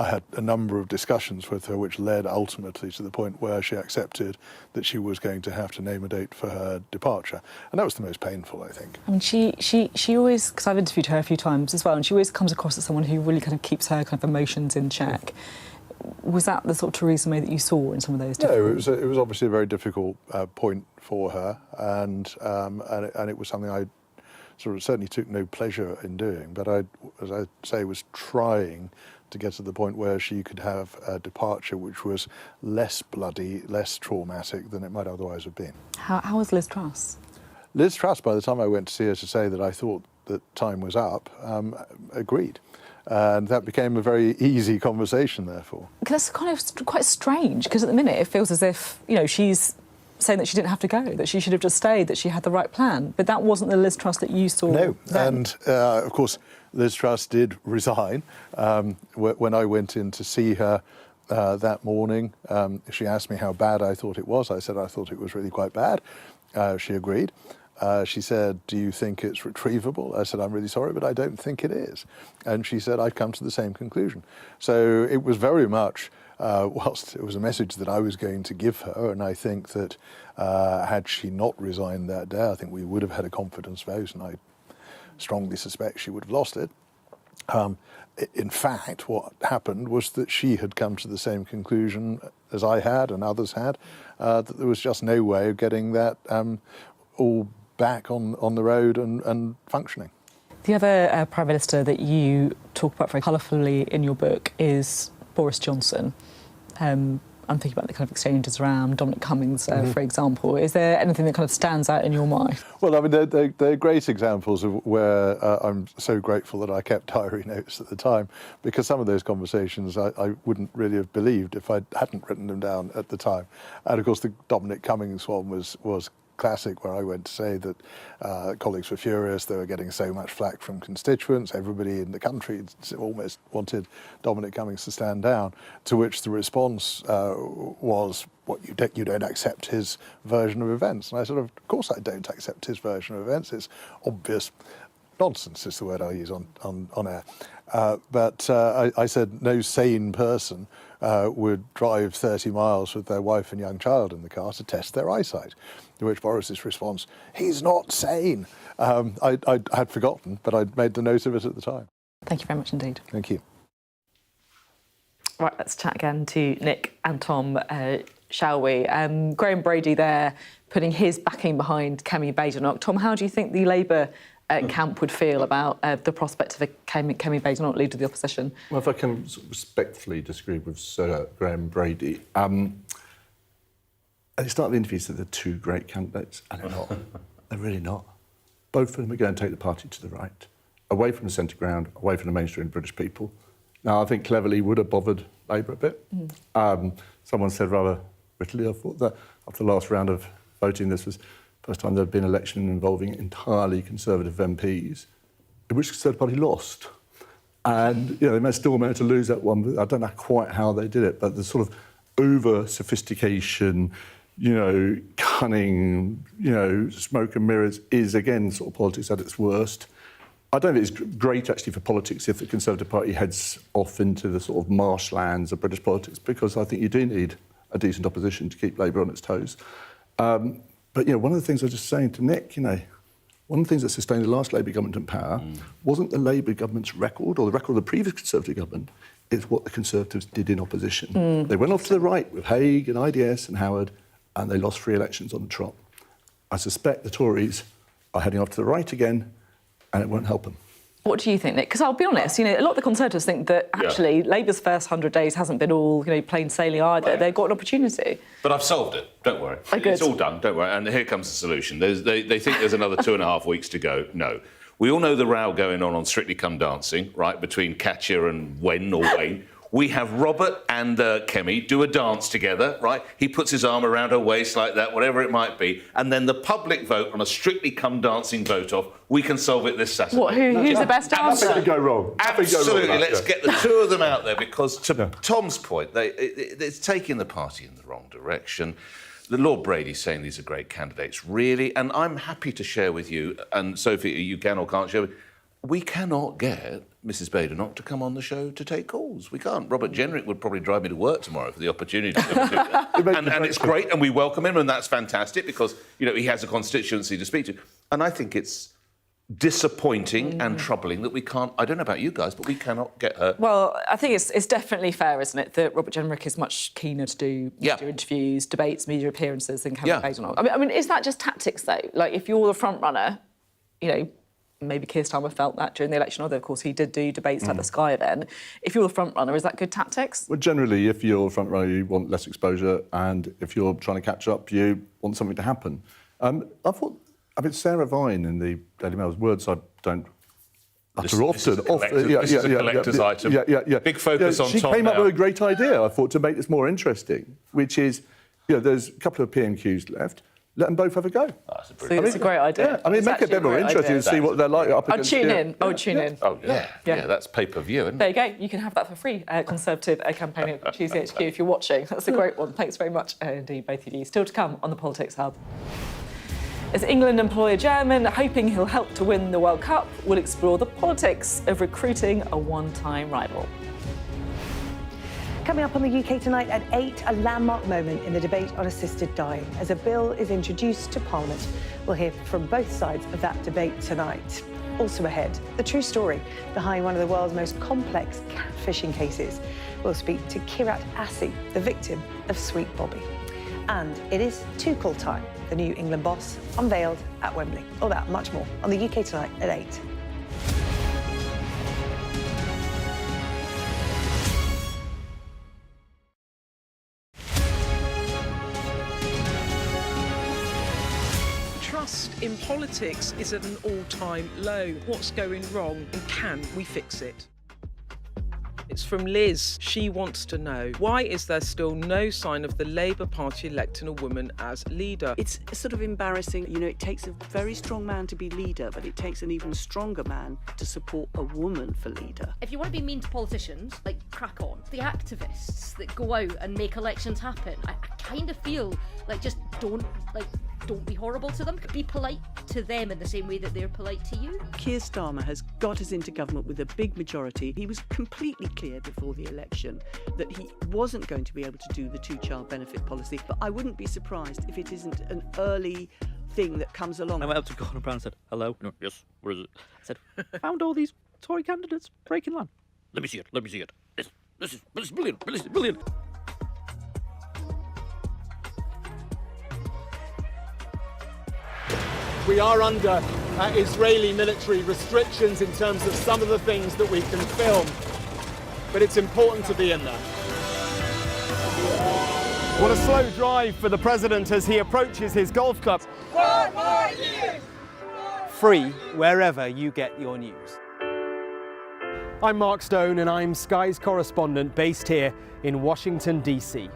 I had a number of discussions with her which led ultimately to the point where she accepted that she was going to have to name a date for her departure. And that was the most painful, I think. I mean, she always, because I've interviewed her a few times as well, and she always comes across as someone who really kind of keeps her kind of emotions in check. Was that the sort of Theresa May that you saw in some of those? No, it was obviously a very difficult point for her, and it was something I sort of certainly took no pleasure in doing. But I, as I say, was trying to get to the point where she could have a departure which was less bloody, less traumatic than it might otherwise have been. How was Liz Truss? Liz Truss, by the time I went to see her to say that I thought that time was up, agreed. And that became a very easy conversation, therefore. That's kind of quite strange, because at the minute it feels as if, she's saying that she didn't have to go, that she should have just stayed, that she had the right plan. But that wasn't the Liz Truss that you saw. No, then. and of course, Liz Truss did resign. When I went in to see her that morning, she asked me how bad I thought it was. I said I thought it was really quite bad. She agreed. She said, "Do you think it's retrievable?" I said, "I'm really sorry, but I don't think it is." And she said, "I've come to the same conclusion." So it was very much, whilst it was a message that I was going to give her, and I think that had she not resigned that day, I think we would have had a confidence vote, and I strongly suspect she would have lost it. In fact, what happened was that she had come to the same conclusion as I had and others had, that there was just no way of getting that all back on the road and functioning. The other Prime Minister that you talk about very colourfully in your book is Boris Johnson. I'm thinking about the kind of exchanges around Dominic Cummings, for example. Is there anything that kind of stands out in your mind? Well, I mean, they're great examples of where I'm so grateful that I kept diary notes at the time, because some of those conversations I wouldn't really have believed if I hadn't written them down at the time. And of course, the Dominic Cummings one was classic, where I went to say that colleagues were furious. They were getting so much flack from constituents. Everybody in the country almost wanted Dominic Cummings to stand down, to which the response was, "What, you don't accept his version of events?" And I said, of course I don't accept his version of events. It's obvious nonsense is the word I use on air. But I said no sane person would drive 30 miles with their wife and young child in the car to test their eyesight. To which Boris's response, "He's not sane." I had forgotten, but I'd made the note of it at the time. Thank you very much indeed. Thank you. Right, let's chat again to Nick and Tom, shall we? Graham Brady there putting his backing behind Kemi Badenoch. Tom, how do you think the Labour camp would feel about the prospect of a Kemi Badenoch leader of the opposition. Well, if I can sort of respectfully disagree with Sir Brady, at the start of the interview, he said they're two great candidates, and they're not. They're really not. Both of them are going to take the party to the right, away from the centre ground, away from the mainstream British people. Now, I think cleverly would have bothered Labour a bit. Someone said rather wittily, I thought, that after the last round of voting, this was the first time there had been an election involving entirely Conservative MPs, in which the Conservative Party lost. And, you know, they still managed to lose that one, but I don't know quite how they did it, but the sort of over-sophistication, you know, cunning, you know, smoke and mirrors is, again, sort of politics at its worst. I don't think it's great, actually, for politics if the Conservative Party heads off into the sort of marshlands of British politics, because I think you do need a decent opposition to keep Labour on its toes. But, you know, one of the things I was just saying to Nick, you know, one of the things that sustained the last Labour government in power wasn't the Labour government's record or the record of the previous Conservative government, it's what the Conservatives did in opposition. They went off to the right with Hague and IDS and Howard, and they lost 3 elections on the trot. I suspect the Tories are heading off to the right again, and it won't help them. What do you think, Nick? Because I'll be honest, you know, a lot of the Conservatives think that actually Labour's first 100 days hasn't been all, you know, plain sailing either. They've got an opportunity. But I've solved it. Don't worry. It's all done. Don't worry. And here comes the solution. They think there's another 2.5 weeks to go. No. We all know the row going on Strictly Come Dancing, right, between Katya and Wayne. We have Robert and Kemi do a dance together, right? He puts his arm around her waist like that, whatever it might be, and then the public vote on a Strictly Come Dancing vote-off. We can solve it this Saturday. What? Who's the best dancer? Nothing could go wrong. Absolutely. Let's get the two of them out there, because to Tom's point, it's taking the party in the wrong direction. The Lord Brady's saying these are great candidates, really, and I'm happy to share with you, and Sophie, you can or can't share with we cannot get Mrs. Badenoch to come on the show to take calls. We can't. Robert Jenrick would probably drive me to work tomorrow for the opportunity to do that. and it's great, and we welcome him, and that's fantastic because, you know, he has a constituency to speak to. And I think it's disappointing and troubling that we can't, I don't know about you guys, but we cannot get her. Well, I think it's definitely fair, isn't it, that Robert Jenrick is much keener to do media interviews, debates, media appearances than Kemi Badenoch. I mean, is that just tactics, though? Like, if you're the front runner, you know, maybe Keir Starmer felt that during the election, although, of course, he did do debates like the Sky event. If you're the front runner, is that good tactics? Well, generally, if you're front runner, you want less exposure, and if you're trying to catch up, you want something to happen. Sarah Vine in the Daily Mail's words I don't utter often. This is a collector's item. Big focus on Tom. She came up with a great idea, I thought, to make this more interesting, which is, you know, there's a couple of PMQs left. Let them both have a go. It's a great idea. Yeah, I mean, make it a bit more interesting to see what they're like up against. Tune in. Tune in. Oh, yeah, that's pay-per-view, isn't it? There you go. You can have that for free. Conservative campaign at Tuesday HQ if you're watching. That's a great one. Thanks very much indeed, both of you. Still to come on the Politics Hub. As England employer German, hoping he'll help to win the World Cup, we'll explore the politics of recruiting a one-time rival. Coming up on the UK Tonight at 8, a landmark moment in the debate on assisted dying. As a bill is introduced to Parliament, we'll hear from both sides of that debate tonight. Also ahead, the true story behind one of the world's most complex catfishing cases. We'll speak to Kirat Assi, the victim of Sweet Bobby. And it is Tuchel time, the new England boss, unveiled at Wembley. All that, much more on the UK Tonight at 8. Trust in politics is at an all-time low. What's going wrong, and can we fix it? It's from Liz. She wants to know, why is there still no sign of the Labour Party electing a woman as leader? It's sort of embarrassing. You know, it takes a very strong man to be leader, but it takes an even stronger man to support a woman for leader. If you want to be mean to politicians, like, crack on. The activists that go out and make elections happen, I kind of feel like just don't be horrible to them. Be polite to them in the same way that they're polite to you. Keir Starmer has got us into government with a big majority. He was completely clear before the election that he wasn't going to be able to do the two-child benefit policy, but I wouldn't be surprised if it isn't an early thing that comes along. I went up to Gordon Brown and said, hello? No, yes, where is it? I said, found all these Tory candidates breaking land. Let me see it. This is brilliant. We are under Israeli military restrictions in terms of some of the things that we can film, but it's important to be in there. What a slow drive for the president as he approaches his golf club. 4 more years! Free wherever you get your news. I'm Mark Stone and I'm Sky's correspondent based here in Washington, D.C.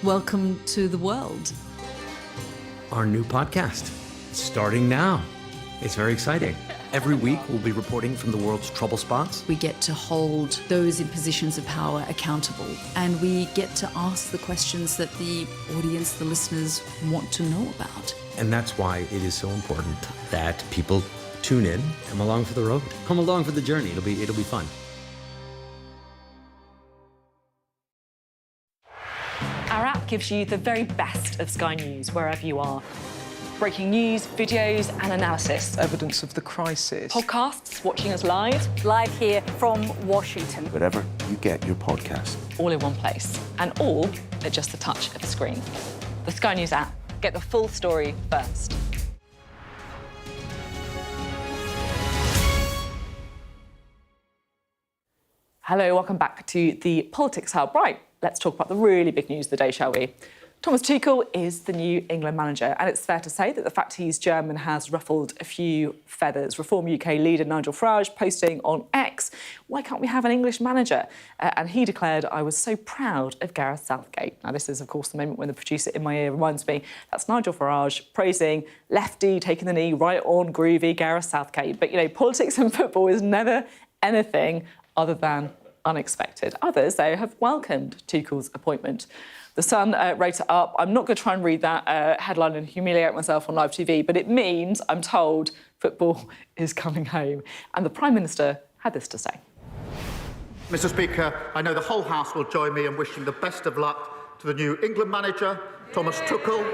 Welcome to the world. Our new podcast, starting now. It's very exciting. Every week, we'll be reporting from the world's trouble spots. We get to hold those in positions of power accountable, and we get to ask the questions that the audience, the listeners, want to know about. And that's why it is so important that people tune in, come along for the road, come along for the journey. It'll be fun. Our app gives you the very best of Sky News wherever you are. Breaking news, videos and analysis. Evidence of the crisis. Podcasts, watching us live. Live here from Washington. Wherever you get your podcast. All in one place. And all at just the touch of a screen. The Sky News app. Get the full story first. Hello, welcome back to the Politics Hub. Right, let's talk about the really big news of the day, shall we? Thomas Tuchel is the new England manager, and it's fair to say that the fact he's German has ruffled a few feathers. Reform UK leader Nigel Farage posting on X, why can't we have an English manager? And he declared, I was so proud of Gareth Southgate. Now, this is, of course, the moment when the producer in my ear reminds me that's Nigel Farage praising lefty, taking the knee, right on, groovy Gareth Southgate. But, you know, politics and football is never anything other than unexpected. Others, though, have welcomed Tuchel's appointment. The Sun wrote it up. I'm not going to try and read that headline and humiliate myself on live TV, but it means, I'm told, football is coming home. And the Prime Minister had this to say. Mr. Speaker, I know the whole House will join me in wishing the best of luck to the new England manager, Thomas Tuchel.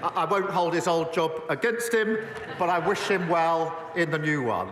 I won't hold his old job against him, but I wish him well in the new one.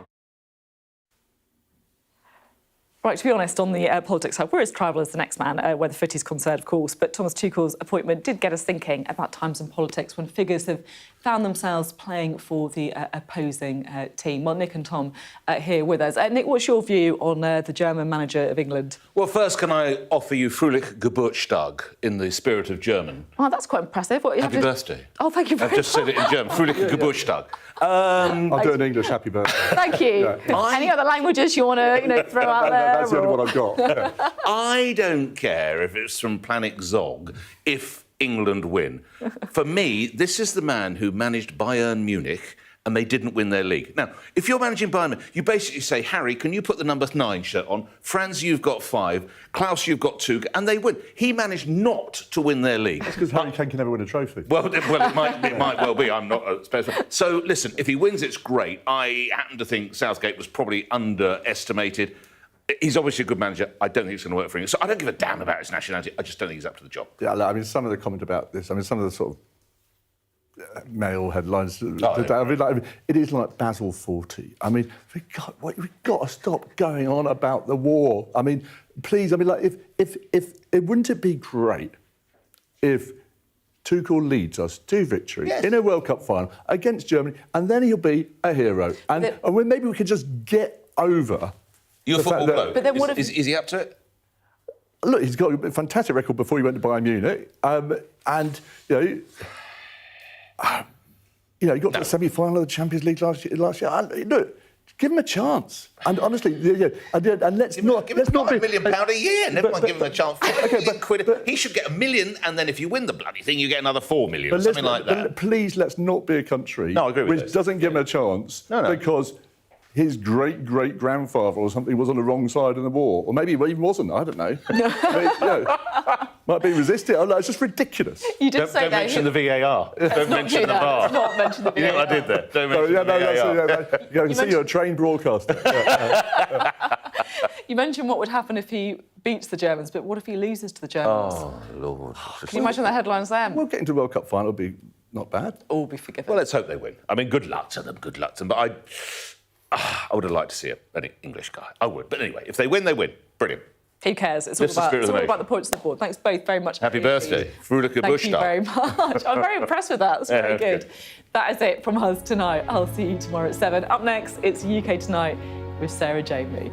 Right, to be honest, on the Politics Hub, we're as tribal as the next man, where the footy's concerned, of course, but Thomas Tuchel's appointment did get us thinking about times in politics when figures have found themselves playing for the opposing team. Well, Nick and Tom here with us. Nick, what's your view on the German manager of England? Well, first, can I offer you Fröhlich Geburtstag in the spirit of German? Oh, that's quite impressive. Happy birthday. Oh, thank you very much. I've just said it in German. Fröhlich Geburtstag. I'll do it in English. Happy birthday. Thank you. Yeah. Any other languages you want to throw out there? That's the only one I've got. Yeah. I don't care if it's from Planet Zog if England win. For me, this is the man who managed Bayern Munich and they didn't win their league. Now, if you're managing Bayern, you basically say, Harry, can you put the number 9 shirt on? Franz, you've got 5. Klaus, you've got 2. And they win. He managed not to win their league. That's because Harry Kane can never win a trophy. Well, it might well be. I'm not a specialist. So, listen, if he wins, it's great. I happen to think Southgate was probably underestimated. He's obviously a good manager. I don't think it's going to work for him. So I don't give a damn about his nationality. I just don't think he's up to the job. Yeah, I mean, some of the comment about this, I mean, some of the sort of Mail headlines today. Yeah. I mean, it is like Basel 40. I mean, we've got to stop going on about the war. I mean, please. I mean, like, if wouldn't it be great if Tuchel leads us to victory in a World Cup final against Germany, and then he'll be a hero, and maybe we could just get over. You're a football bloke. But then what is he up to it? Look, he's got a fantastic record before he went to Bayern Munich, and he got to the semi-final of the Champions League last year. Look, give him a chance. And honestly, and let's not be £1 million a year. Never mind give him a chance. He should get $1 million, and then if you win the bloody thing, you get another $4 million, something like that. But please, let's not be a country which doesn't give him a chance because his great-great-grandfather or something was on the wrong side of the war. Or maybe he even wasn't, I don't know. Might be resisting. It's just ridiculous. You did say don't mention the VAR. Don't mention the VAR. Let's not mention the VAR. You know what I did there? Don't mention the VAR. You can see you're a trained broadcaster. You mentioned what would happen if he beats the Germans, but what if he loses to the Germans? Oh, Lord. Can you imagine the headlines then? Well, getting to the World Cup final would be not bad. All be forgiven. Well, let's hope they win. I mean, good luck to them, But I would have liked to see an English guy. I would. But anyway, if they win, they win. Brilliant. Who cares? It's Just the all spirit of the about the points of the board. Thanks both very much. Happy birthday. Fröhliche Thank you Buchstag. very much. I'm very impressed with that. That's very Okay. good. That is it from us tonight. I'll see you tomorrow at 7. Up next, it's UK Tonight with Sarah Jamie.